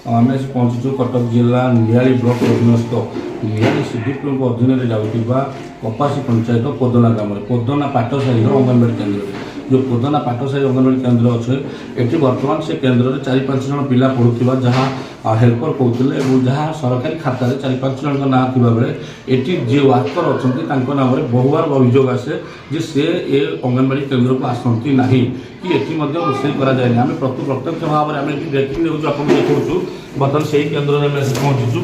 आम आसी पहुँचु कटक जिला निहाली ब्लॉक अधीनस्थ निहाली सीडीपी अधीन में जाऊँगा कपासी पंचायत पोदना ग्राम पोदना पाटसाही अंगनवाड़ी केन्द्र जो पोदना पाटसाही अंगनवाड़ी केन्द्र अच्छे ये बर्तमान से केन्द्र में 4-5 जन पिला पढ़ुवा जहाँ हेल्पर कहते जहाँ सरकारी खाता 4-5 जन ना थी बेले ये जी वर्कर अच्छा नाम बहुबार अभियोग आसे जे से ये अंगनवाड़ी केन्द्र को आसती ना कि ये रोषे कराए आम प्रत्यक्ष भाव में आम ब्रेकिंग न्यूज आपको देखा बर्तमान से ही केन्द्र में पहुँचीचु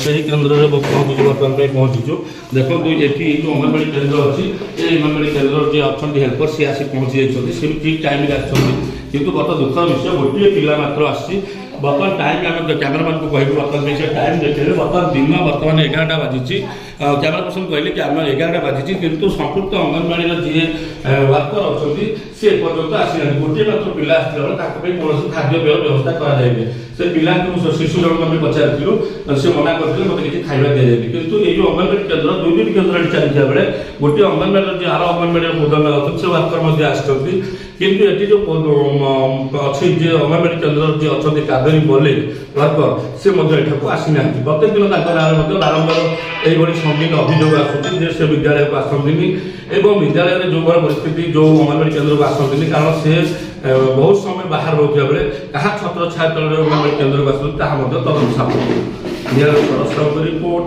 से ही केन्द्र में पहुँचू बर्तमान पहुँचीचु देखो ये जो अंगनवाड़ी केन्द्र अच्छी ये अंगनवाड़ी केन्द्र जी अच्छा हेल्पर सी आसी पहुँची जाती सी ठीक टाइम आसती बर्तमान दुखर विषय गोटे पिला मात्र आसी बर्तमान टाइम आम कैमेरामैन को कहूँ बर्तमान से टाइम देखिए बर्तमान दिन बर्तमान 11टा बाजी कैमेरा पर्सन कहले कि आम 11टा बाजी किंतु संपुक्त अंगनवाड़ी जी वर्कर अच्छा सी पर्यटन आसी गोटे मात्र पिला आसला कौन खाद्यपेय व्यवस्था कराए से पिला शिशु जन पचारू से मना करते मतलब किसी खाଇବା दिजाए किंतु ये जो अंगनवाड़ी केन्द्र 2 केन्द्र चलता बेले गोटे अंगनवाड़ी जी आर अंगनवाड़ी पोदन अच्छा से वर्कर आसती किंतु ये जो अच्छी जी अंगनवाड़ी केन्द्र जी अच्छा कावेरी बोले वर्कर से आसी ना प्रत्येक दिन नाम बारंबार यही संगीन अभियोग आसूँ से विद्यालय को आसती एवं विद्यालय में जो परिस्थिति जो अंगनवाड़ी केन्द्र को आसती कारण से बहुत समय बाहर रोकवा बेले क्या छत्र छाया तल अंगनवाड़ी केन्द्र को आसती तदंत सामने रिपोर्ट।